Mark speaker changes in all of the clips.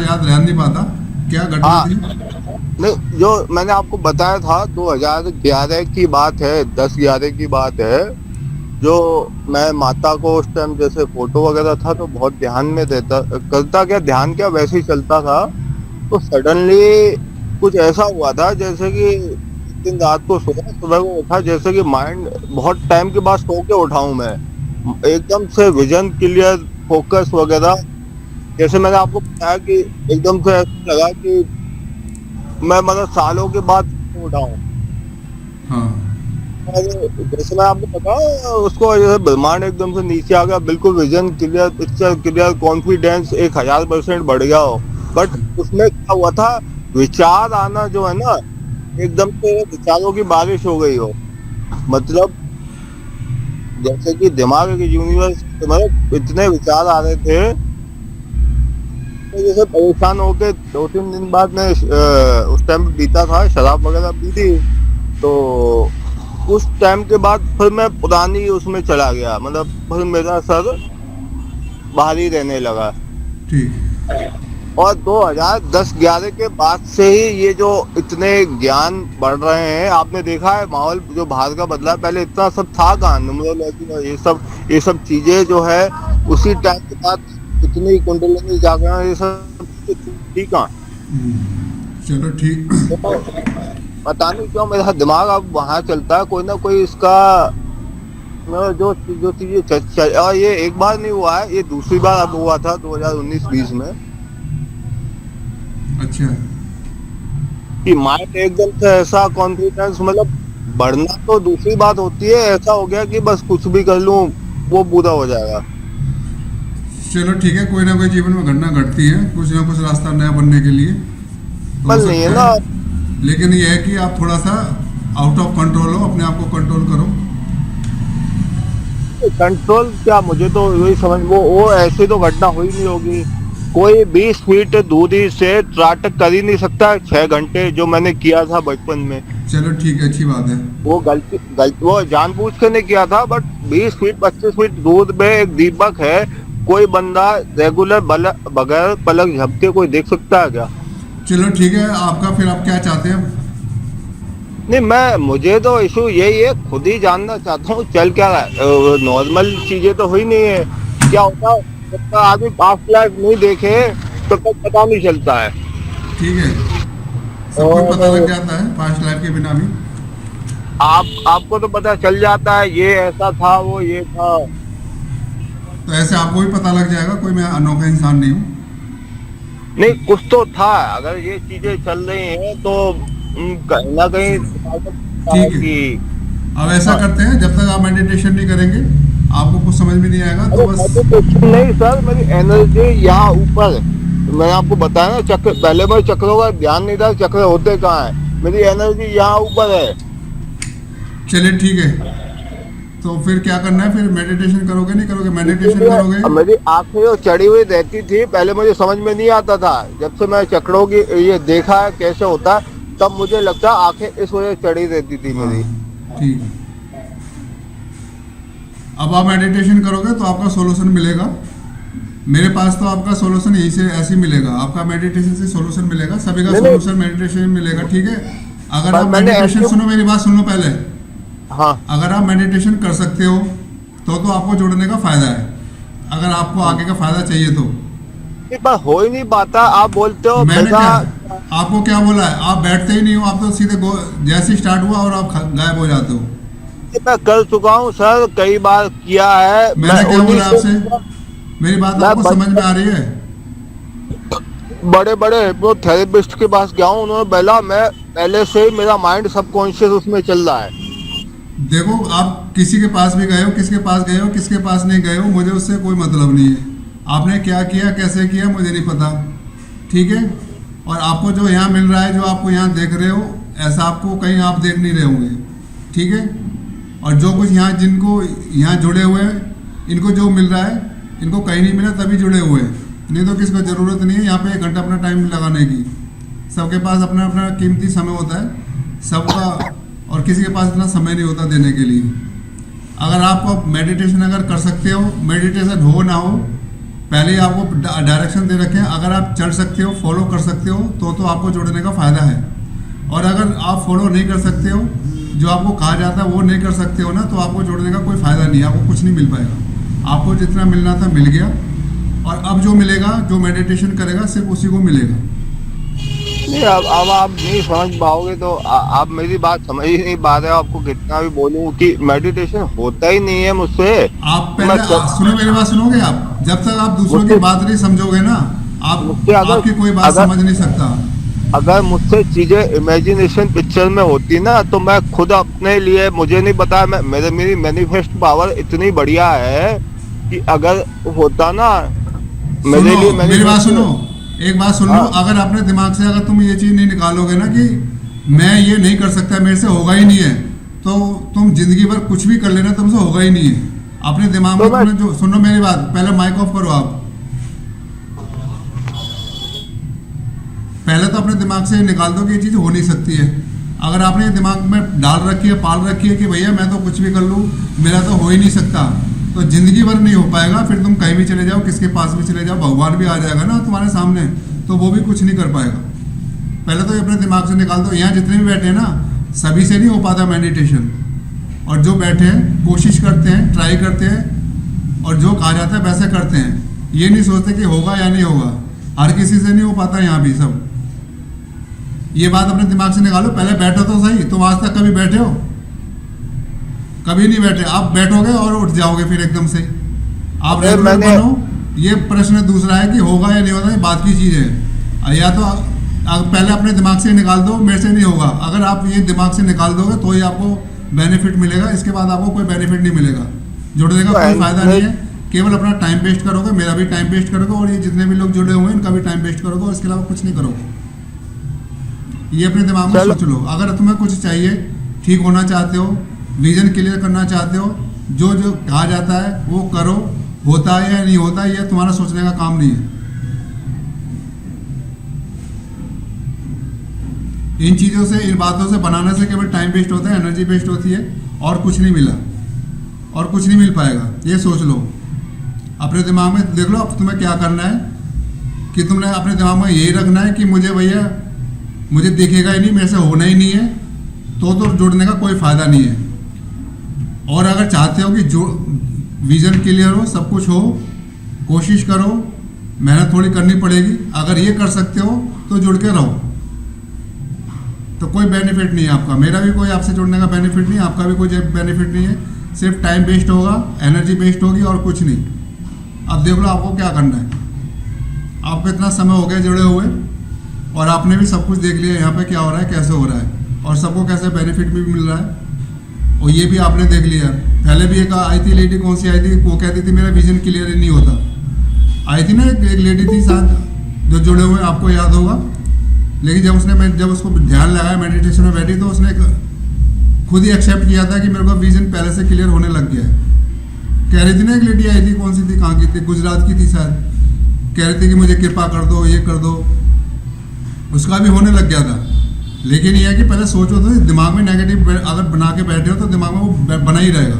Speaker 1: याद ध्यान नहीं पाता, क्या घटना
Speaker 2: हाँ,
Speaker 1: थी?
Speaker 2: नहीं, जो मैंने आपको बताया था 2011 की बात है, 10-11 की बात है। जो मैं माता को उस टाइम जैसे फोटो वगैरह था तो बहुत ध्यान में देता, करता क्या, ध्यान क्या, वैसे ही चलता था। तो सडनली कुछ ऐसा हुआ था जैसे कि एक दिन रात को सोया, सुबह को उठा, जैसे कि माइंड बहुत टाइम के बाद सो के उठा हूं मैं, एकदम से विजन क्लियर, फोकस वगैरह। जैसे मैंने आपको बताया कि एकदम से ऐसा लगा कि मैं मतलब सालों के बाद उठा हूँ।
Speaker 1: हाँ।
Speaker 2: और जैसे मैं आपको बताया, उसको जैसे ब्रह्मांड एकदम से नीचे आ गया, बिल्कुल vision clear, picture clear, confidence 1000% बढ़ गया हो। बट उसमें क्या हुआ था, विचार आना जो है ना, एकदम से विचारों की बारिश हो गई हो। मतलब जैसे कि दिमाग के यूनिवर्स, मतलब इतने विचार आ रहे थे। तो जैसे परेशान होके 2-3 दिन बाद मैं उस टाइम पीता था, शराब वगैरह पी थी। तो उस टाइम के बाद फिर मैं पुरानी उसमें चला गया, मतलब फिर मेरा सर भारी रहने लगा।
Speaker 1: ठीक।
Speaker 2: और 2010-11 के बाद से ही ये जो इतने ज्ञान बढ़ रहे हैं, आपने देखा है माहौल जो बाहर का बदला है। पहले इतना सब था कहाँ, न्यूमरोलॉजी और ये सब चीजें जो है, उसी टाइम के बाद इतनी कुंडलिनी जागरण, ये सब चीजें थी कहाँ।
Speaker 1: चलो ठीक।
Speaker 2: तो पता नहीं क्यों मेरा दिमाग अब वहां चलता है, कोई ना कोई इसका, मतलब जो चीजें और ये एक बार नहीं हुआ है, ये दूसरी बार अब हुआ था 2019-20 में।
Speaker 1: अच्छा।
Speaker 2: कि माइंड एकदम से ऐसा कॉन्फिडेंस, मतलब बढ़ना तो दूसरी बात होती है, ऐसा हो गया कि बस कुछ भी कर लूं वो पूरा हो जाएगा।
Speaker 1: चलो ठीक है, कोई ना कोई जीवन में घटना घटती है, कुछ ना कुछ रास्ता नया बनने के लिए तो हो
Speaker 2: बल नहीं है
Speaker 1: सकता
Speaker 2: ना।
Speaker 1: है। लेकिन यह है कि आप थोड़ा सा आउट ऑफ कंट्रोल हो, अपने आप को कंट्रोल करो।
Speaker 2: कंट्रोल क्या, मुझे तो वही समझ, वो ऐसी तो घटना हुई नहीं होगी। कोई 20 फीट दूरी से त्राटक कर ही नहीं सकता 6 घंटे, जो मैंने किया था बचपन में।
Speaker 1: चलो ठीक है, अच्छी बात है।
Speaker 2: वो गलती वो जानबूझ के नहीं किया था, बट 20 फीट 25 फीट दूर में एक दीपक है। कोई बंदा रेगुलर बगैर पलक झपके कोई देख सकता है क्या?
Speaker 1: चलो ठीक है, आपका फिर आप क्या चाहते हैं?
Speaker 2: नहीं, मुझे तो इशू यही है, खुद ही जानना चाहता हूँ चल क्या रहा है। नॉर्मल चीजें तो हुई नहीं है। क्या होता है, जब तक आदमी पास्ट लाइफ नहीं देखे तब तक पता नहीं चलता है।
Speaker 1: ठीक है, सबको ही पता लग
Speaker 2: और
Speaker 1: जाता है पास्ट लाइफ के बिना भी।
Speaker 2: आपको तो पता चल जाता है, ये ऐसा था, वो ये था।
Speaker 1: तो ऐसे आपको भी पता लग जाएगा, कोई मैं अनोखा इंसान नहीं हूँ।
Speaker 2: नहीं, कुछ तो था। अगर ये चीजें चल रही हैं तो कहीं ना कहीं
Speaker 1: चलो
Speaker 2: दिमाग
Speaker 1: ठीक है,
Speaker 2: कि
Speaker 1: अब ऐसा
Speaker 2: हाँ।
Speaker 1: करते हैं, जब तक आप मेडिटेशन नहीं करेंगे आपको कुछ समझ में नहीं आएगा, तो
Speaker 2: अरे
Speaker 1: बस।
Speaker 2: मेडिटेशन नहीं सर, मेरी एनर्जी यहाँ ऊपर है। मैंने आपको बताया ना, चक्र, पहले मैं चक्रों का ध्यान नहीं था, चक्र होते कहाँ है, मेरी एनर्जी यहाँ ऊपर है।
Speaker 1: चलिए ठीक है, तो फिर क्या करना है, फिर मेडिटेशन करोगे नहीं करोगे, मेडिटेशन
Speaker 2: इसीलिए
Speaker 1: करोगे?
Speaker 2: अब मेरी आंखें जो चढ़ी हुई रहती थी, पहले मुझे समझ में नहीं आता था। जब से मैं चक्रों की ये देखा है कैसे होता है, तब मुझे लगता है आंखें इस वजह से चढ़ी रहती थी
Speaker 1: हाँ
Speaker 2: मेरी।
Speaker 1: ठीक है, अब आप मेडिटेशन करोगे तो आपका सोल्यूशन मिलेगा। मेरे पास तो आपका सोल्यूशन यहीं से ऐसे ही मिलेगा, आपका मेडिटेशन से सोल्यूशन मिलेगा, सभी का
Speaker 2: नहीं नहीं,
Speaker 1: सोल्यूशन मेडिटेशन में मिलेगा, ठीक है। अगर
Speaker 2: पर
Speaker 1: आप
Speaker 2: मैंने
Speaker 1: मेडिटेशन,
Speaker 2: ऐसे,
Speaker 1: सुनो मेरी बात सुन लो पहले।
Speaker 2: हाँ,
Speaker 1: अगर आप मेडिटेशन कर सकते हो तो आपको जुड़ने का फायदा है, अगर आपको आगे का फायदा चाहिए तो।
Speaker 2: नहीं, पर हो ही नहीं पाता। आप बोलते हो
Speaker 1: मैंने
Speaker 2: मेरा,
Speaker 1: क्या, आपको क्या बोला है, आप बैठते ही नहीं हो, आप तो सीधे जैसे स्टार्ट हुआ और आप गायब हो जाते हो।
Speaker 2: मैं कर चुका हूँ सर, कई बार किया है मैं।
Speaker 1: मैंने क्या
Speaker 2: उन्हीं
Speaker 1: बोला
Speaker 2: से
Speaker 1: आपसे? मेरी बात
Speaker 2: मैं
Speaker 1: आपको समझ में आ
Speaker 2: बचपन,
Speaker 1: रही है?
Speaker 2: बड़े बड़े हिप्नोथेरेपिस्ट के पास गया हूँ, उन्होंने बोला मैं पहले से ही, मेरा माइंड सबकॉन्शियस उसमें चल रहा है।
Speaker 1: देखो, आप किसी के पास भी गए हो, किसके पास गए हो, किसके पास नहीं गए हो, मुझे उससे कोई मतलब नहीं है। आपने क्या किया, कैसे किया, मुझे नहीं पता, ठीक है। और आपको जो यहाँ मिल रहा है, जो आपको यहाँ देख रहे हो, ऐसा आपको कहीं आप देख नहीं रहे होंगे, ठीक है। और जो कुछ यहाँ, जिनको यहाँ जुड़े हुए हैं, इनको जो मिल रहा है, इनको कहीं नहीं मिला तभी जुड़े हुए हैं, नहीं तो किसको ज़रूरत नहीं है यहाँ पे 1 घंटा अपना टाइम लगाने की। सबके पास अपना अपना कीमती समय होता है सबका, और किसी के पास इतना समय नहीं होता देने के लिए। अगर आप मेडिटेशन अगर कर सकते हो, मेडिटेशन हो ना हो, पहले ही आपको डायरेक्शन दे रखे हैं, अगर आप चल सकते हो, फॉलो कर सकते हो तो आपको जुड़ने का फ़ायदा है। और अगर आप फॉलो नहीं कर सकते हो, जो आपको कहा जाता है वो नहीं कर सकते हो ना, तो आपको जुड़ने का कोई फ़ायदा नहीं है, आपको कुछ नहीं मिल पाएगा। आपको जितना मिलना था मिल गया, और अब जो मिलेगा, जो मेडिटेशन करेगा सिर्फ उसी को मिलेगा।
Speaker 2: नहीं, अब आप नहीं समझ पाओगे तो आप मेरी बात समझ ही नहीं पा रहे हो। आपको कितना भी बोलूं कि मेडिटेशन होता ही नहीं है मुझसे।
Speaker 1: आप पहले सुनो, मेरी बात सुनोगे आप? जब तक आप दूसरों की बात नहीं समझोगे ना,
Speaker 2: मुझसे
Speaker 1: आपकी कोई बात समझ नहीं सकता।
Speaker 2: अगर मुझसे चीजें इमेजिनेशन पिक्चर में होती ना, तो मैं खुद अपने लिए, मुझे नहीं पता, मेरी मैनिफेस्ट पावर इतनी बढ़िया है कि अगर होता ना मेरे लिए
Speaker 1: मेरी बात सुनो, एक बात सुन लो। अगर अपने दिमाग से अगर तुम ये चीज़ नहीं निकालोगे ना कि मैं ये नहीं कर सकता, मेरे से होगा ही नहीं है, तो तुम जिंदगी भर कुछ भी कर लेना, तुमसे होगा ही नहीं है। अपने दिमाग में तुमने जो, सुनो मेरी बात, पहले माइक ऑफ करो आप। पहले तो अपने दिमाग से निकाल दो कि ये चीज़ हो नहीं सकती है। अगर आपने ये दिमाग में डाल रखी है, पाल रखी है कि भैया मैं तो कुछ भी कर लूँ, मेरा तो हो ही नहीं सकता, तो जिंदगी भर नहीं हो पाएगा। फिर तुम कहीं भी चले जाओ, किसके पास भी चले जाओ, भगवान भी आ जाएगा ना तुम्हारे सामने, तो वो भी कुछ नहीं कर पाएगा। पहले तो ये अपने दिमाग से निकाल दो। यहाँ जितने भी बैठे हैं ना, सभी से नहीं हो पाता मेडिटेशन, और जो बैठे हैं कोशिश करते हैं, ट्राई करते हैं, और जो कहा जाता है वैसे करते हैं। ये नहीं सोचते कि होगा या नहीं होगा। हर किसी से नहीं हो पाता यहाँ भी सब। ये बात अपने दिमाग से निकालो। पहले बैठो तो सही। तुम आज तक कभी बैठे हो? कभी नहीं बैठे। आप बैठोगे और उठ जाओगे फिर एकदम से। आप रेगुलर बनो। ये प्रश्न दूसरा है कि होगा या नहीं होगा, ये बात की चीज़ है। या तो पहले अपने दिमाग से निकाल दो, मेरे से नहीं होगा। अगर आप ये दिमाग से निकाल दोगे तो ही आपको बेनिफिट मिलेगा, इसके बाद आपको कोई बेनिफिट नहीं मिलेगा। जुड़ने का कोई फायदा नहीं है, केवल अपना टाइम वेस्ट करोगे, मेरा भी टाइम वेस्ट करोगे, और ये जितने भी लोग जुड़े हुए हैं इनका भी टाइम वेस्ट करोगे, और इसके अलावा कुछ नहीं करोगे। ये अपने दिमाग में सोच लो। अगर तुम्हें कुछ चाहिए, ठीक होना चाहते हो, विजन क्लियर करना चाहते हो, जो जो कहा जाता है वो करो। होता है या नहीं होता है, ये तुम्हारा सोचने का काम नहीं है। इन चीज़ों से, इन बातों से बनाने से केवल टाइम वेस्ट होता है, एनर्जी वेस्ट होती है, और कुछ नहीं मिला, और कुछ नहीं मिल पाएगा। ये सोच लो। अपने दिमाग में देख लो अब तुम्हें क्या करना है, कि तुमने अपने दिमाग में यही रखना है कि मुझे भैया, मुझे दिखेगा ही नहीं, मेरे से होना ही नहीं है, तो जुड़ने का कोई फ़ायदा नहीं है। और अगर चाहते हो कि जो विज़न क्लियर हो, सब कुछ हो, कोशिश करो, मेहनत थोड़ी करनी पड़ेगी। अगर ये कर सकते हो तो जुड़ के रहो। तो कोई बेनिफिट नहीं है आपका, मेरा भी कोई आपसे जुड़ने का बेनिफिट नहीं है, आपका भी कोई बेनिफिट नहीं है। सिर्फ टाइम वेस्ट होगा, एनर्जी वेस्ट होगी, और कुछ नहीं। अब देख लो आपको क्या करना है। आपको इतना समय हो गया जुड़े हुए, और आपने भी सब कुछ देख लिया यहाँ पे क्या हो रहा है, कैसे हो रहा है, और सबको कैसे बेनिफिट भी मिल रहा है, और ये भी आपने देख लिया। पहले भी एक आई थी लेडी, कौन सी आई थी, वो कहती थी मेरा विजन क्लियर ही नहीं होता। आई थी ना एक लेडी थी साथ, जो जुड़े हुए, आपको याद होगा। लेकिन जब उसको ध्यान लगाया, मेडिटेशन में बैठी, तो उसने खुद ही एक्सेप्ट किया था कि मेरे को विजन पहले से क्लियर होने लग गया है। कह रही थी ना, एक लेडी आई थी, कौन सी थी, कहाँ की थी, गुजरात की थी शायद। कह रही थी कि मुझे कृपा कर दो, ये कर दो। उसका भी होने लग गया था। लेकिन यह है कि पहले सोचो तो, दिमाग में नेगेटिव अगर बना के बैठे हो तो दिमाग में वो बना ही रहेगा।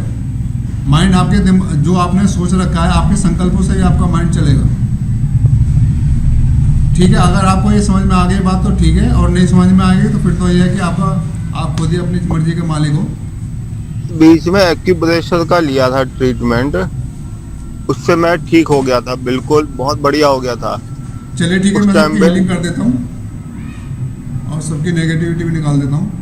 Speaker 1: माइंड आपके, जो आपने सोच रखा है, आपके संकल्पों से ही आपका माइंड चलेगा। ठीक है, अगर आपको ये समझ में आ गई बात तो ठीक है, और नहीं समझ में आ गई तो फिर तो ये है कि आप खुद ही अपनी मर्जी के मालिक हो।
Speaker 2: बीच में एक्यूप्रेशर का लिया था ट्रीटमेंट, उससे मैं ठीक हो गया था, बिल्कुल बहुत बढ़िया हो गया था।
Speaker 1: चलिए ठीक है, मैं सबकी हीलिंग कर देता हूँ, और सबकी नेगेटिविटी भी निकाल देता हूँ।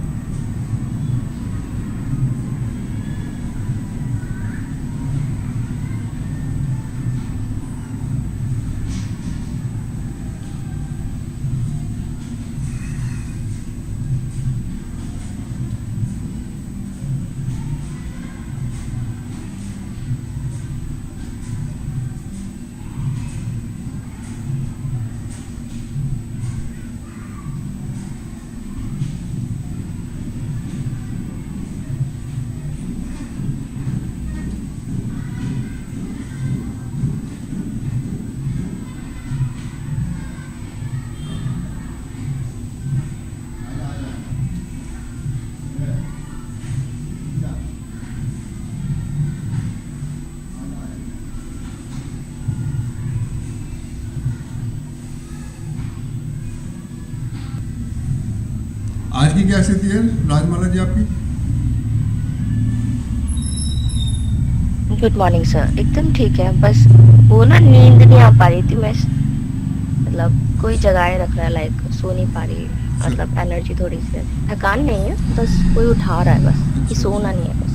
Speaker 1: आज की क्या स्थिति है राजमाला जी आपकी?
Speaker 3: गुड मॉर्निंग सर, एकदम ठीक है। बस वो ना नींद नहीं आ पा रही थी मैं, मतलब कोई जगाए रख रहा है, लाइक सो नहीं पा रही, मतलब एनर्जी थोड़ी सी थकान नहीं है, बस कोई उठा रहा है बस, कि सोना नहीं है बस।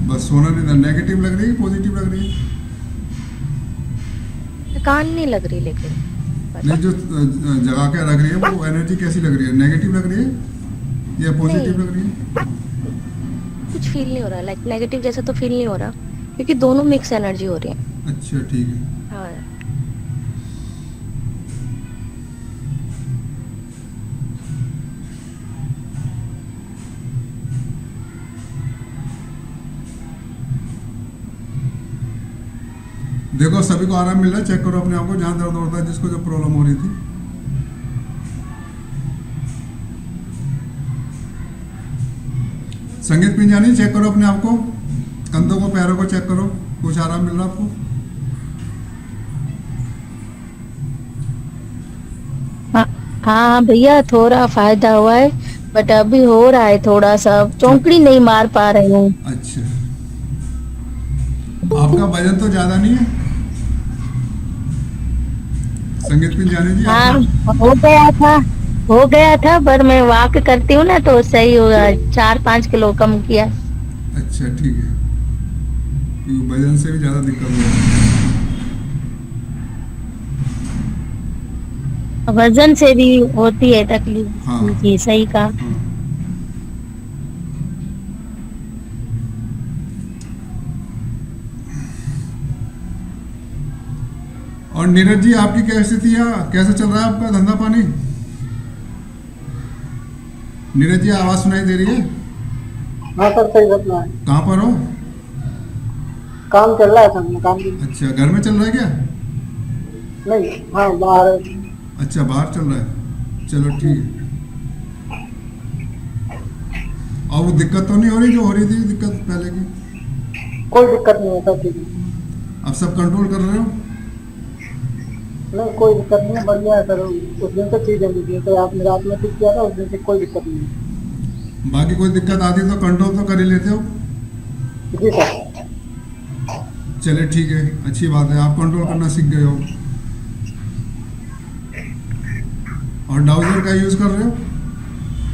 Speaker 1: बस सोना नहीं था। नेगेटिव लग रही है पॉजिटिव लग रही है?
Speaker 3: थकान नहीं लग रही, लेकिन
Speaker 1: नहीं, जो जगा के रख रही है वो एनर्जी कैसी लग रही है? नेगेटिव लग रही है या पॉजिटिव लग रही है?
Speaker 3: कुछ फील नहीं हो रहा, लाइक नेगेटिव जैसा तो फील नहीं हो रहा, क्योंकि दोनों मिक्स एनर्जी हो रही है।
Speaker 1: अच्छा ठीक है।
Speaker 3: हाँ।
Speaker 1: देखो सभी को आराम मिल रहा है, चेक करो अपने आप को, जहाँ दर्द होता है, जिसको जो प्रॉब्लम हो रही थी। संगीत पिंजानी, चेक करो अपने आप को, कंधों को पैरों को चेक करो, कुछ आराम मिल रहा है आपको?
Speaker 4: हाँ भैया, थोड़ा फायदा हुआ है, बट अभी हो रहा है थोड़ा सा, चौंकड़ी नहीं मार पा रही हूँ।
Speaker 1: अच्छा, आपका वजन तो ज्यादा नहीं है संगीत पिंजानी जी?
Speaker 4: हाँ,
Speaker 1: आपका
Speaker 4: हो गया था, पर मैं वॉक करती हूँ ना तो सही होगा, 4-5 किलो कम किया।
Speaker 1: अच्छा ठीक है, क्योंकि वजन से भी ज्यादा दिक्कत हो रही है।
Speaker 4: वजन से भी होती है तकलीफ।
Speaker 1: हाँ।
Speaker 4: जी सही कहा।
Speaker 1: हाँ। और नीरज जी आपकी क्या स्थिति है, कैसा चल रहा है आपका धंधा पानी? नीरज जी आवाज सुनाई दे रही है?
Speaker 5: हाँ सर, सही बता है।
Speaker 1: कहाँ पर हो?
Speaker 5: काम चल रहा है सर, काम भी
Speaker 1: अच्छा, घर में चल रहा है क्या?
Speaker 5: नहीं। हाँ, बाहर।
Speaker 1: अच्छा, बाहर चल रहा है, चलो ठीक है। और वो दिक्कत तो नहीं हो रही जो हो रही थी दिक्कत पहले की?
Speaker 5: कोई दिक्कत नहीं है सर, ठीक है।
Speaker 1: अब सब कंट्रोल कर रहे हो?
Speaker 5: नहीं, कोई दिक्कत नहीं है, बढ़िया है सर। उस दिन से चीज है, तो आपने रात में ठीक किया था, उस दिन से कोई दिक्कत नहीं है।
Speaker 1: बाकी कोई दिक्कत आती तो कंट्रोल तो कर ही लेते हो?
Speaker 5: जी सर।
Speaker 1: चले ठीक है, अच्छी बात है, आप कंट्रोल करना सीख गए हो। और डाउजर का यूज कर रहे हो?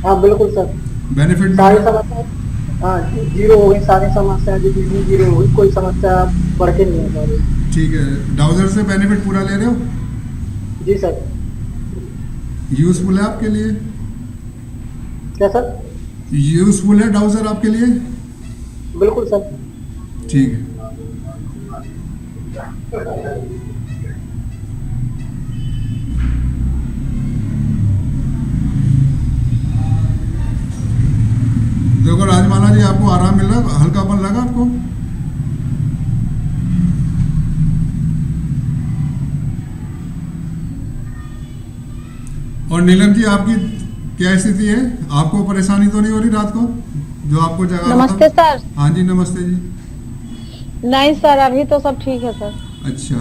Speaker 5: हाँ बिल्कुल सर।
Speaker 1: बेनिफिट मिल
Speaker 5: सारी
Speaker 1: रहा है?
Speaker 5: समस्या, हाँ, जीरो हो गई सारी समस्याएं, जितनी जीरो हो गई, कोई समस्या बढ़ के नहीं है सर।
Speaker 1: ठीक है, डाउजर से बेनिफिट पूरा ले रहे हो?
Speaker 5: जी सर।
Speaker 1: यूजफुल है आपके लिए?
Speaker 5: क्या सर?
Speaker 1: यूजफुल है डाउजर आपके लिए?
Speaker 5: बिल्कुल सर।
Speaker 1: ठीक है। देखो राजमाला जी, आपको आराम मिल रहा है, हल्कापन लगा आपको? और नीलम जी आपकी क्या स्थिति है, आपको परेशानी तो नहीं हो रही रात को जो आपको जगा?
Speaker 6: नमस्ते सर।
Speaker 1: हाँ जी नमस्ते जी।
Speaker 6: नहीं सर, अभी तो सब ठीक है सर।
Speaker 1: अच्छा,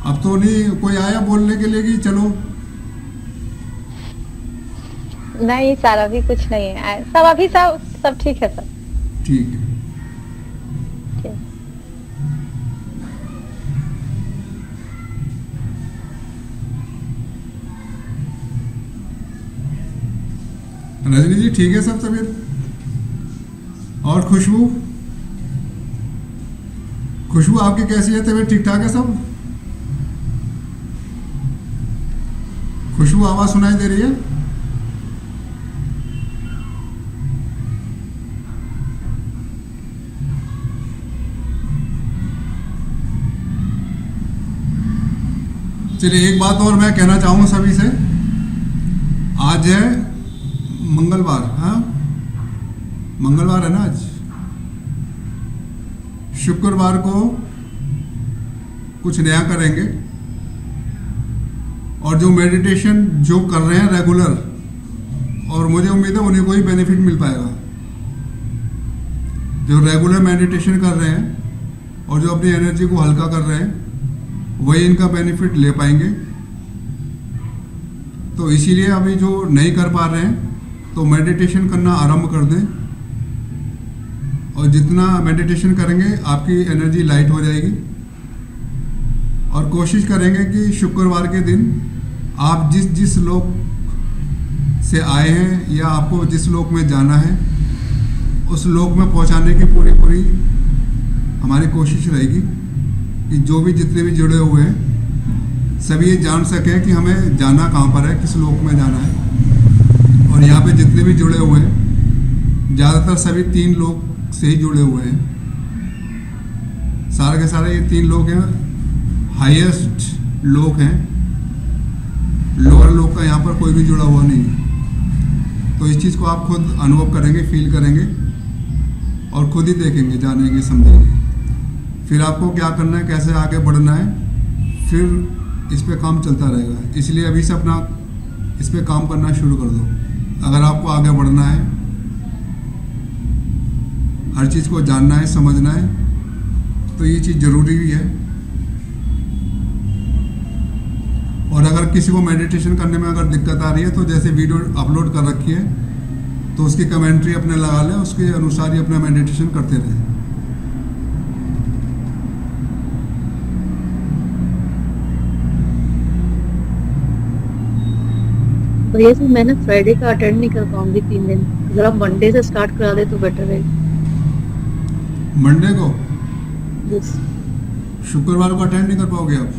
Speaker 1: अब तो नहीं कोई आया बोलने के लिए कि चलो?
Speaker 6: नहीं सर, अभी कुछ नहीं है, सब अभी सब ठीक है सर।
Speaker 1: ठीक है।
Speaker 6: ठीक।
Speaker 1: रजनी जी ठीक है सब तबीयत? और खुशबू, खुशबू आपकी कैसी है तबीयत, ठीक ठाक है सब? खुशबू आवाज सुनाई दे रही है? चलिए एक बात और मैं कहना चाहूँगा सभी से, आज है मंगलवार, हाँ मंगलवार है ना आज, शुक्रवार को कुछ नया करेंगे, और जो मेडिटेशन जो कर रहे हैं रेगुलर, और मुझे उम्मीद है उन्हें कोई बेनिफिट मिल पाएगा, जो रेगुलर मेडिटेशन कर रहे हैं और जो अपनी एनर्जी को हल्का कर रहे हैं, वही इनका बेनिफिट ले पाएंगे। तो इसीलिए अभी जो नहीं कर पा रहे हैं तो मेडिटेशन करना आरंभ कर दें, और जितना मेडिटेशन करेंगे आपकी एनर्जी लाइट हो जाएगी। और कोशिश करेंगे कि शुक्रवार के दिन आप जिस लोक से आए हैं या आपको जिस लोक में जाना है उस लोक में पहुंचाने की पूरी हमारी कोशिश रहेगी कि जो भी जितने भी जुड़े हुए हैं सभी ये जान सकें कि हमें जाना कहाँ पर है, किस लोक में जाना है। और यहाँ पे जितने भी जुड़े हुए हैं ज़्यादातर सभी 3 लोक से ही जुड़े हुए हैं। सारे के सारे ये 3 लोग हैं, हाईएस्ट लोक हैं, लोअर लोक का यहाँ पर कोई भी जुड़ा हुआ नहीं है। तो इस चीज़ को आप खुद अनुभव करेंगे, फील करेंगे और खुद ही देखेंगे, जानेंगे, समझेंगे। फिर आपको क्या करना है, कैसे आगे बढ़ना है, फिर इस पे काम चलता रहेगा। इसलिए अभी से अपना इस पे काम करना शुरू कर दो। अगर आपको आगे बढ़ना है, हर चीज़ को जानना है, समझना है, तो ये चीज़ ज़रूरी भी है। और अगर किसी को मेडिटेशन करने में अगर दिक्कत आ रही है तो जैसे वीडियो अपलोड कर रखी है तो उसकी कमेंट्री अपने लगा लें, उसके अनुसार ही अपना मेडिटेशन करते रहें।
Speaker 4: भैया जी मैं ना फ्राइडे का अटेंड नहीं कर पाऊंगी 3 दिन, अगर आप मंडे से स्टार्ट करा दे तो बेटर है।
Speaker 1: मंडे को,
Speaker 4: यस।
Speaker 1: शुक्रवार को अटेंड नहीं कर पाओगे आप?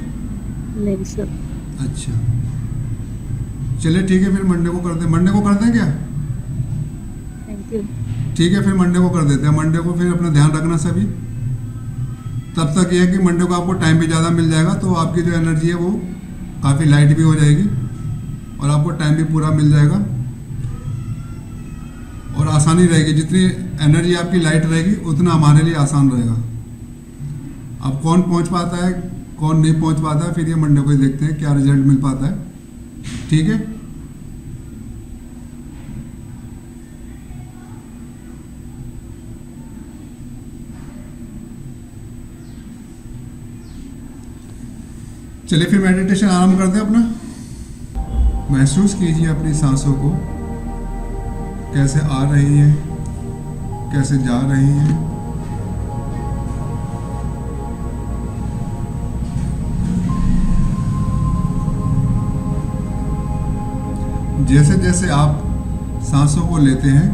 Speaker 4: नहीं सर।
Speaker 1: अच्छा, चलिए ठीक है, फिर मंडे को कर दें। मंडे को कर दें क्या?
Speaker 4: Thank you.
Speaker 1: ठीक है, फिर मंडे को कर देते हैं। मंडे को फिर अपना ध्यान रखना सभी। तब तक ये है कि मंडे को आपको टाइम भी ज़्यादा मिल जाएगा, तो आपकी जो एनर्जी है वो काफ़ी लाइट भी हो जाएगी और आपको टाइम भी पूरा मिल जाएगा और आसानी रहेगी। जितनी एनर्जी आपकी लाइट रहेगी उतना हमारे लिए आसान रहेगा। अब कौन पहुंच पाता है, कौन नहीं पहुंच पाता है, फिर ये मंडे को ही देखते हैं क्या रिजल्ट मिल पाता है। ठीक है, चलिए फिर मेडिटेशन आरंभ करते हैं अपना। महसूस कीजिए अपनी सांसों को, कैसे आ रही है, कैसे जा रही है। जैसे जैसे आप सांसों को लेते हैं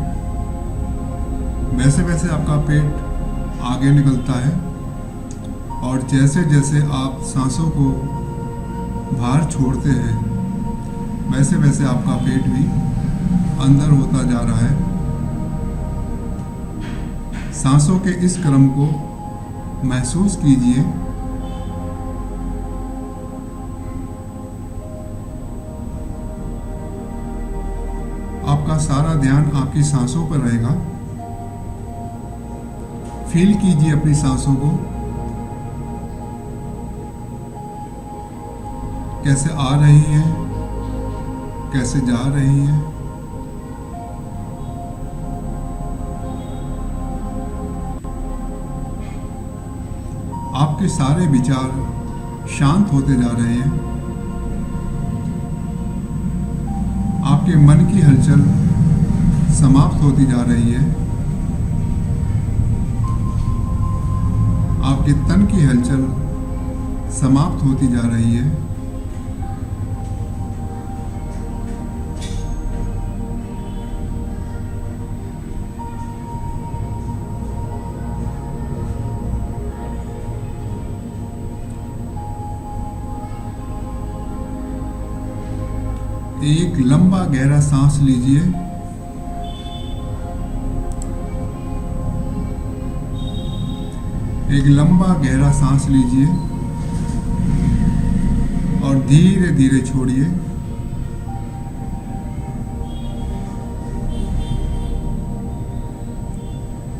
Speaker 1: वैसे वैसे आपका पेट आगे निकलता है, और जैसे जैसे आप सांसों को बाहर छोड़ते हैं वैसे वैसे आपका पेट भी अंदर होता जा रहा है। सांसों के इस क्रम को महसूस कीजिए। आपका सारा ध्यान आपकी सांसों पर रहेगा। फील कीजिए अपनी सांसों को, कैसे आ रही है, कैसे जा रही है। आपके सारे विचार शांत होते जा रहे हैं। आपके मन की हलचल समाप्त होती जा रही है। आपके तन की हलचल समाप्त होती जा रही है। एक लंबा गहरा सांस लीजिए। एक लंबा गहरा सांस लीजिए और धीरे धीरे छोड़िए।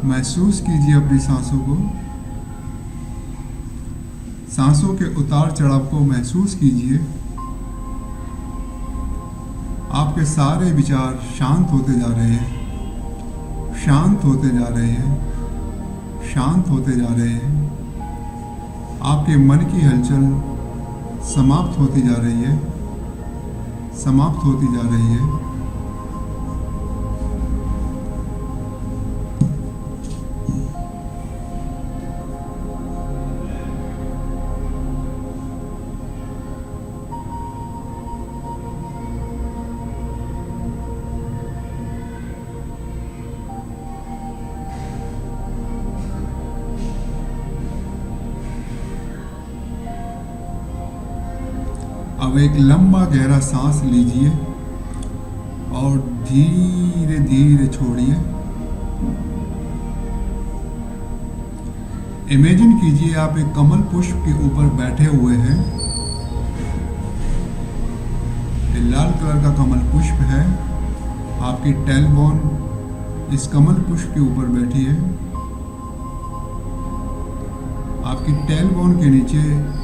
Speaker 1: महसूस कीजिए अपनी सांसों को, सांसों के उतार चढ़ाव को महसूस कीजिए। आपके सारे विचार शांत होते जा रहे हैं, शांत होते जा रहे हैं, शांत होते जा रहे हैं। आपके मन की हलचल समाप्त होती जा रही है, समाप्त होती जा रही है। अब एक लंबा गहरा सांस लीजिए और धीरे धीरे छोड़िए। इमेजिन कीजिए आप एक कमल पुष्प के ऊपर बैठे हुए हैं। ये लाल कलर का कमल पुष्प है। आपकी टेलबोन इस कमल पुष्प के ऊपर बैठी है। आपकी टेलबोन के नीचे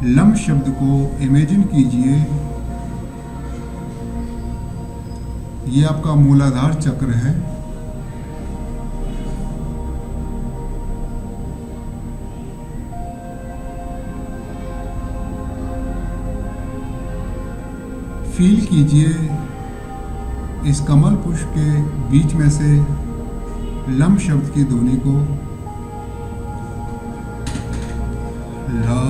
Speaker 1: लम शब्द को इमेजिन कीजिए। ये आपका मूलाधार चक्र है। फील कीजिए इस कमल पुष्प के बीच में से लम शब्द की ध्वनि को। ला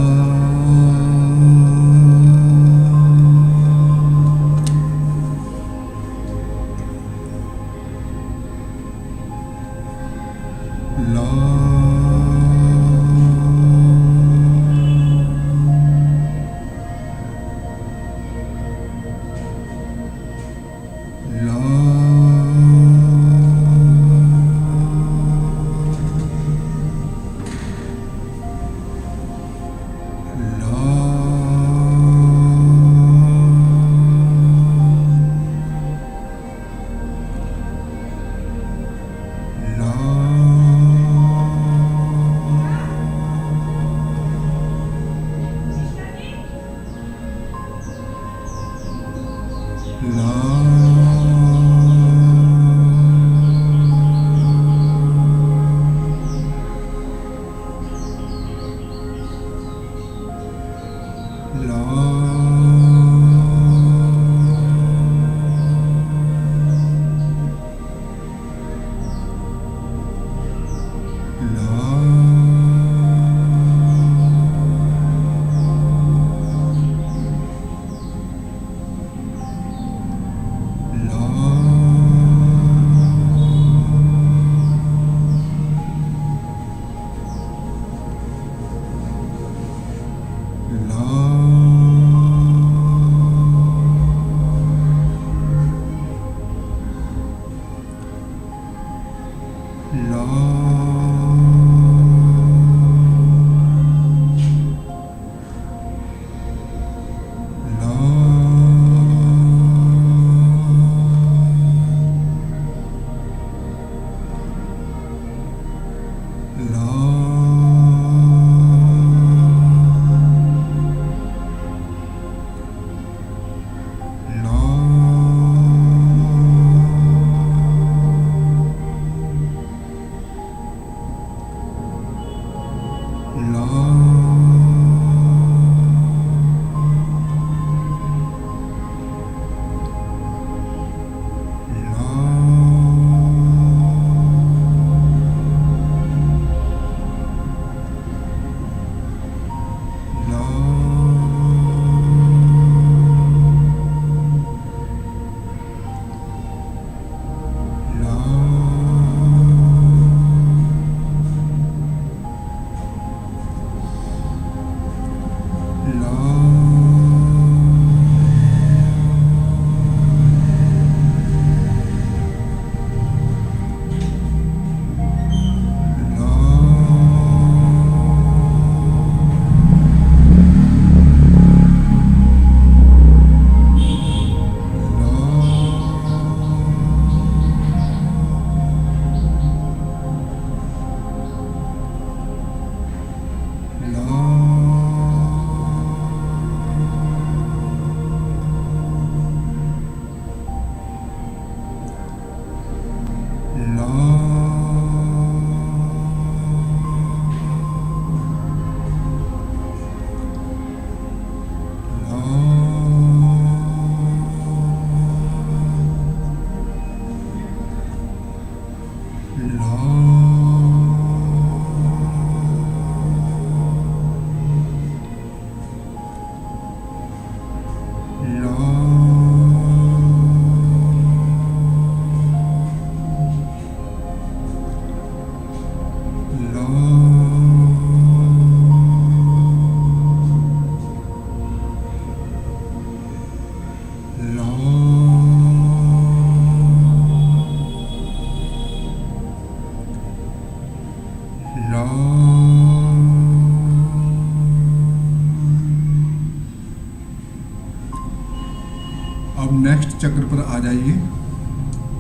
Speaker 1: अब नेक्स्ट चक्र पर आ जाइए,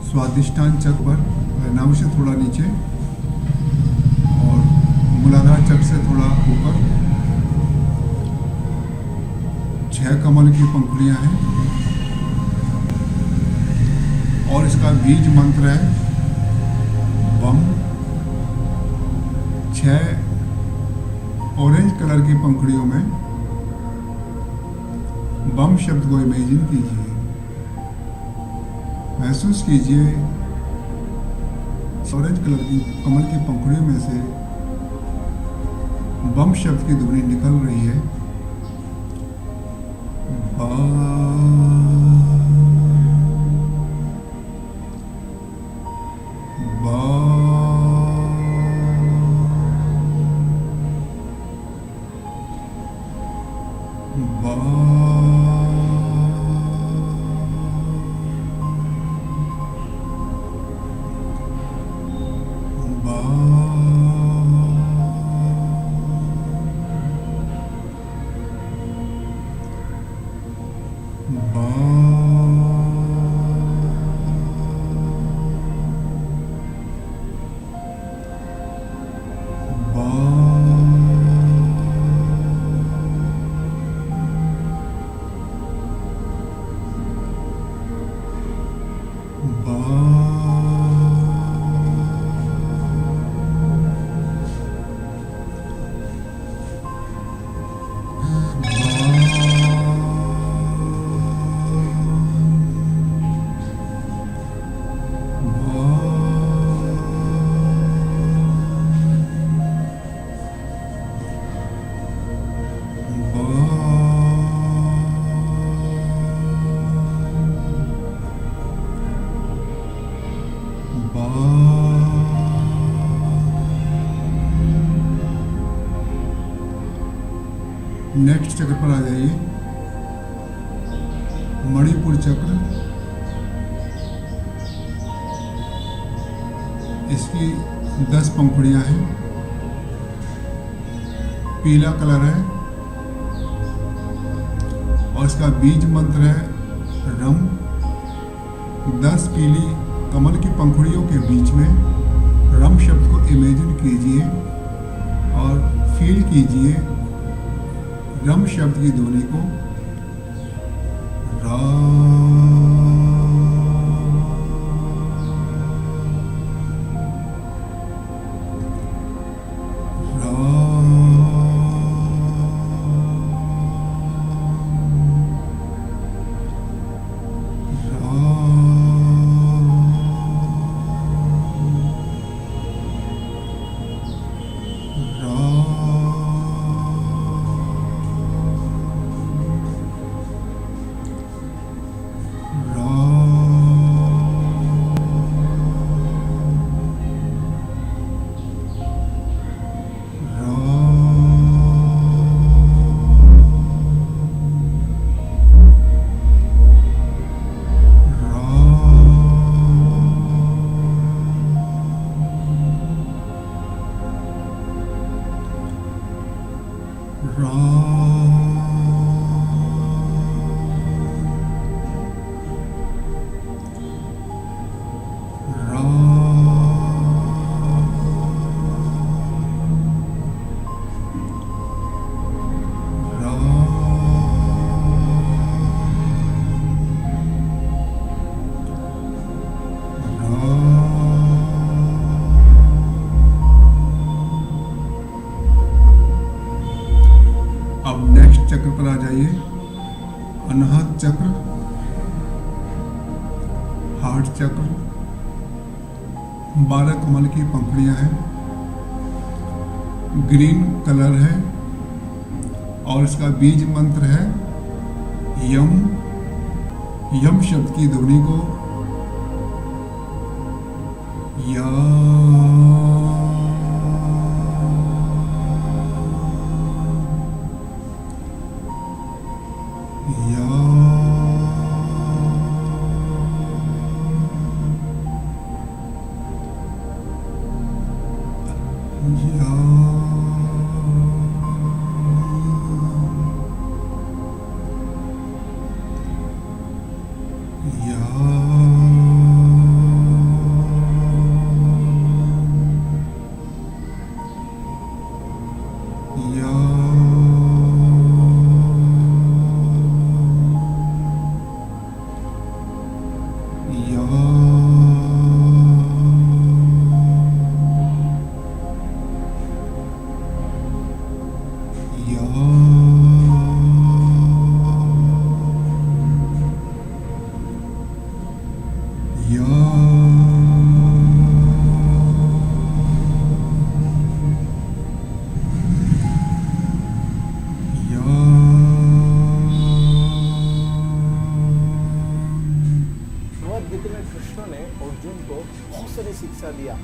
Speaker 1: स्वादिष्टान चक्र पर, नाभ से थोड़ा नीचे और मूलाधार चक्र से थोड़ा ऊपर 6 कमल की पंखुड़ियां हैं और इसका बीज मंत्र है बम। 6 ऑरेंज कलर की पंखुड़ियों में बम शब्द को इमेजिन कीजिए, महसूस कीजिए ऑरेंज कलर की कमल की पंखुड़ियों में से बम शब्द की ध्वनि निकल रही है। नेक्स्ट चक्र पर आ जाइए, मणिपुर चक्र। इसकी 10 पंखुड़ियां हैं, पीला कलर है और इसका बीज मंत्र है रम। 10 पीली कमल की पंखुड़ियों के बीच में रम शब्द को इमेजिन कीजिए और फील कीजिए रम शब्द की ध्वनि को। रा चक्र पर आ जाइए, अनाहत चक्र, हार्ट चक्र। 12 कमल की पंखुड़ियां हैं, ग्रीन कलर है और इसका बीज मंत्र है यम। यम शब्द की ध्वनि को या
Speaker 7: भगवद्गीता में कृष्ण ने अर्जुन को बहुत सारी शिक्षा दिया।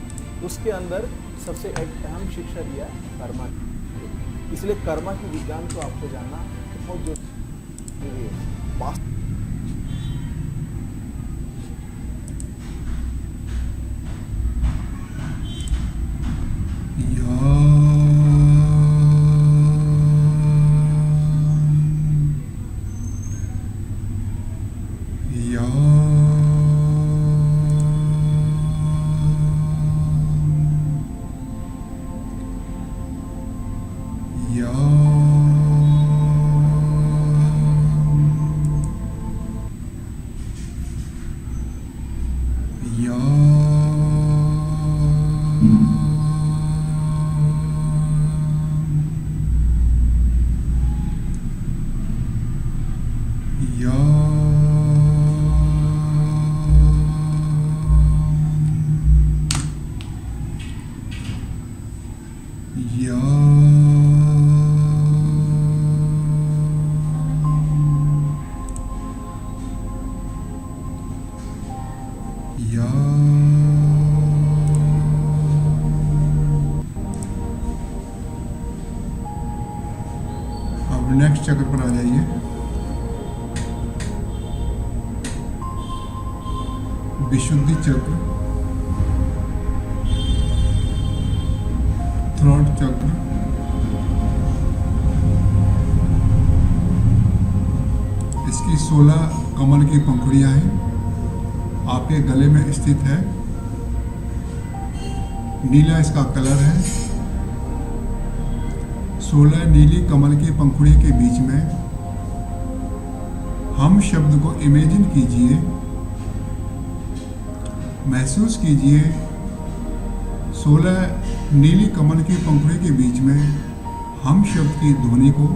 Speaker 7: उसके अंदर सबसे एक अहम शिक्षा दिया कर्मा की। इसलिए कर्मा की विज्ञान को आपको जानना बहुत जरूरी है।
Speaker 1: अब नेक्स्ट चक्र पर आ जाइए। विशुद्धि चक्र, थ्रोट चक्र, इसकी 16 कमल की पंखुड़ियां हैं, आपके गले में स्थित है। नीला इसका कलर है। 16 नीली कमल की पंखुड़ी के बीच में हम शब्द को इमेजिन कीजिए, महसूस कीजिए। 16 नीली कमल की पंखुड़ी के बीच में हम शब्द की ध्वनि को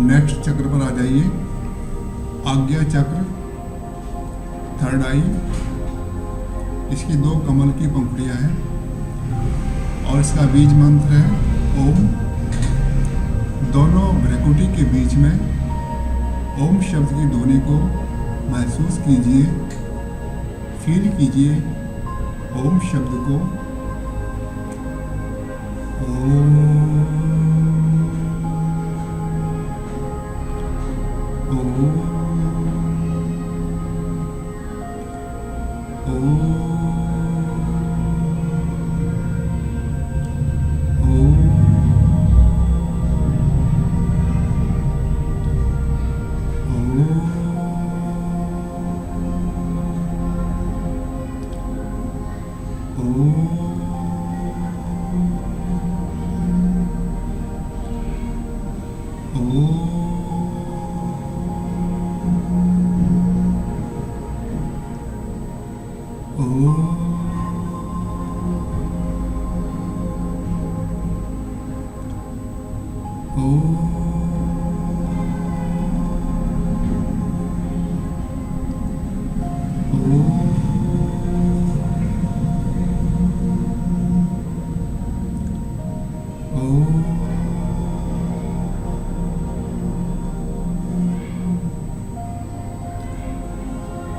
Speaker 1: नेक्स्ट चक्र पर आ जाइए। आज्ञा चक्र, थर्ड आई, इसकी 2 कमल की पंखुड़ियां हैं और इसका बीज मंत्र है ओम। दोनों भ्रकुटी के बीच में ओम शब्द की ध्वनि को महसूस कीजिए, फील कीजिए ओम शब्द को।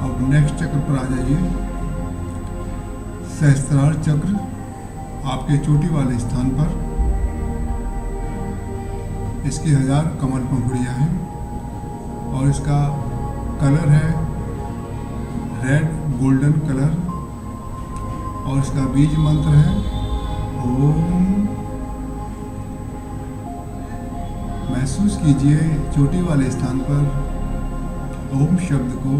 Speaker 1: अब नेक्स्ट चक्र पर आ जाइए। सहस्त्रार चक्र आपके चोटी वाले स्थान पर, इसकी 1000 कमल पंखुड़ियाँ हैं और इसका कलर है रेड गोल्डन कलर और इसका बीज मंत्र है ओम। महसूस कीजिए चोटी वाले स्थान पर ओम शब्द को।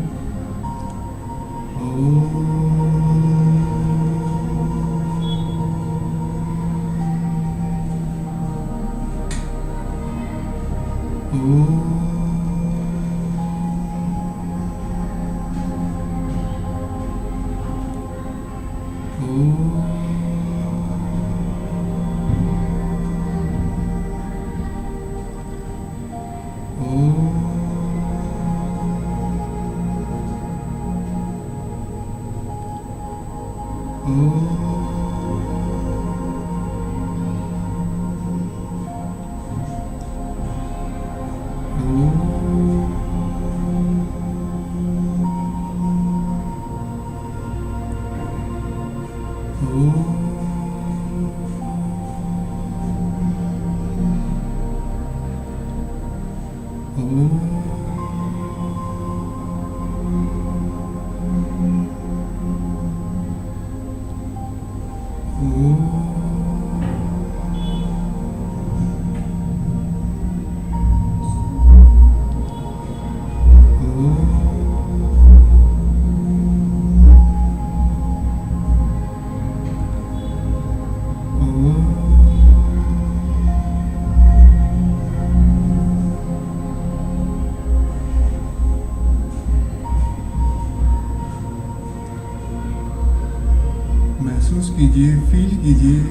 Speaker 1: महसूस कीजिए, फील कीजिए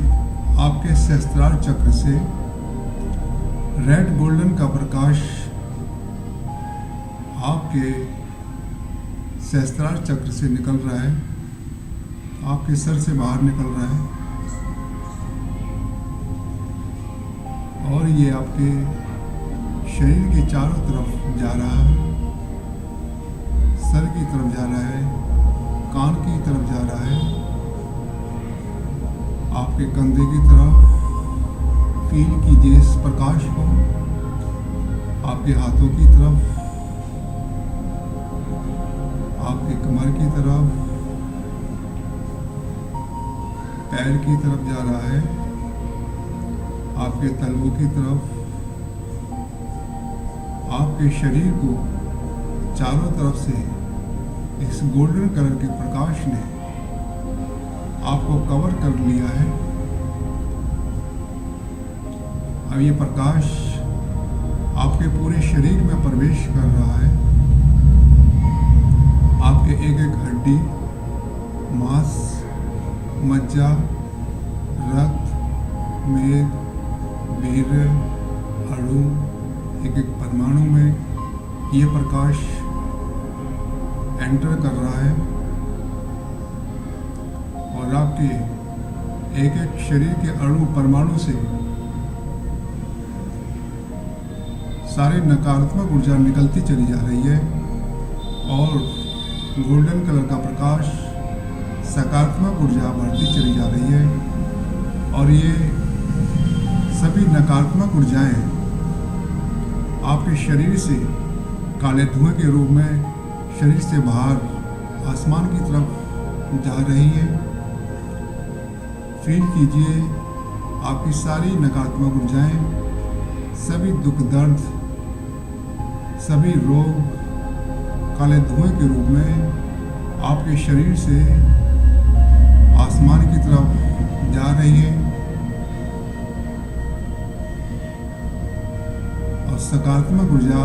Speaker 1: आपके सहस्त्रार चक्र से रेड गोल्डन का प्रकाश आपके सहस्त्रार चक्र से निकल रहा है, आपके सर से बाहर निकल रहा है और ये आपके शरीर के चारों तरफ जा रहा है। सर की तरफ जा रहा है, कान की तरफ जा रहा है, आपके कंधे की तरफ। फील कीजिए इस प्रकाश को आपके हाथों की तरफ, आपके कमर की तरफ, पैर की तरफ जा रहा है, आपके तलवों की तरफ। आपके शरीर को चारों तरफ से इस गोल्डन कलर के प्रकाश ने आपको कवर कर लिया है। अब ये प्रकाश आपके पूरे शरीर में प्रवेश कर रहा है। आपके एक एक हड्डी, मांस, मज्जा, रक्त, मेद, वीर्य, अणु, एक एक परमाणु में ये प्रकाश एंटर कर रहा है और आपके एक एक शरीर के अणु परमाणु से सारी नकारात्मक ऊर्जा निकलती चली जा रही है और गोल्डन कलर का प्रकाश सकारात्मक ऊर्जा बढ़ती चली जा रही है और ये सभी नकारात्मक ऊर्जाएं आपके शरीर से काले धुएं के रूप में शरीर से बाहर आसमान की तरफ जा रही है। फील कीजिए आपकी सारी नकारात्मक ऊर्जाएं, सभी दुख दर्द, सभी रोग काले धुएं के रूप में आपके शरीर से आसमान की तरफ सकारात्मक ऊर्जा,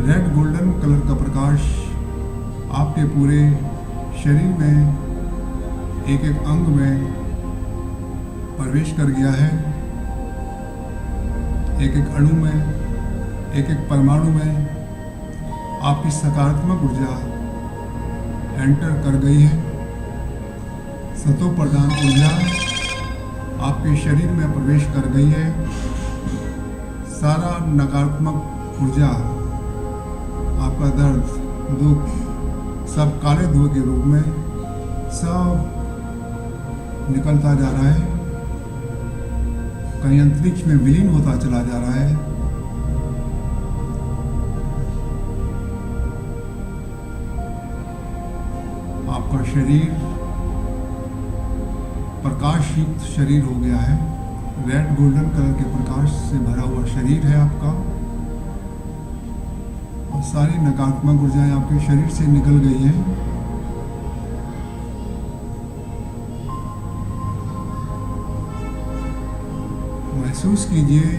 Speaker 1: रेड गोल्डन कलर का प्रकाश आपके पूरे शरीर में, एक एक अंग में प्रवेश कर गया है। एक एक अणु में, एक एक परमाणु में आपकी सकारात्मक ऊर्जा एंटर कर गई है। सतो प्रधान ऊर्जा आपके शरीर में प्रवेश कर गई है। सारा नकारात्मक ऊर्जा, आपका दर्द, दुख, सब काले धुएं के रूप में सब निकलता जा रहा है, कहीं अंतरिक्ष में विलीन होता चला जा रहा है। आपका शरीर प्रकाश युक्त शरीर हो गया है। रेड गोल्डन कलर के प्रकाश से भरा हुआ शरीर है आपका, और सारी नकारात्मक ऊर्जाएं आपके शरीर से निकल गई हैं। महसूस कीजिए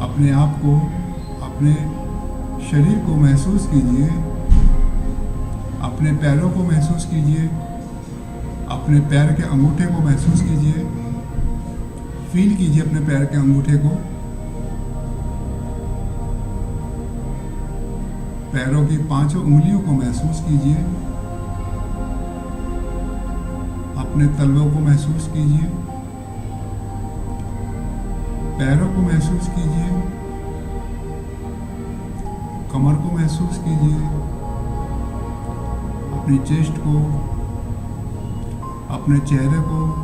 Speaker 1: अपने आप को, अपने शरीर को महसूस कीजिए, अपने पैरों को महसूस कीजिए, अपने पैर के अंगूठे को महसूस कीजिए, फील कीजिए अपने पैर के अंगूठे को, पैरों की 5 उंगलियों को महसूस कीजिए, अपने तलवों को महसूस कीजिए, पैरों को महसूस कीजिए, कमर को महसूस कीजिए, अपनी चेस्ट को, अपने चेहरे को,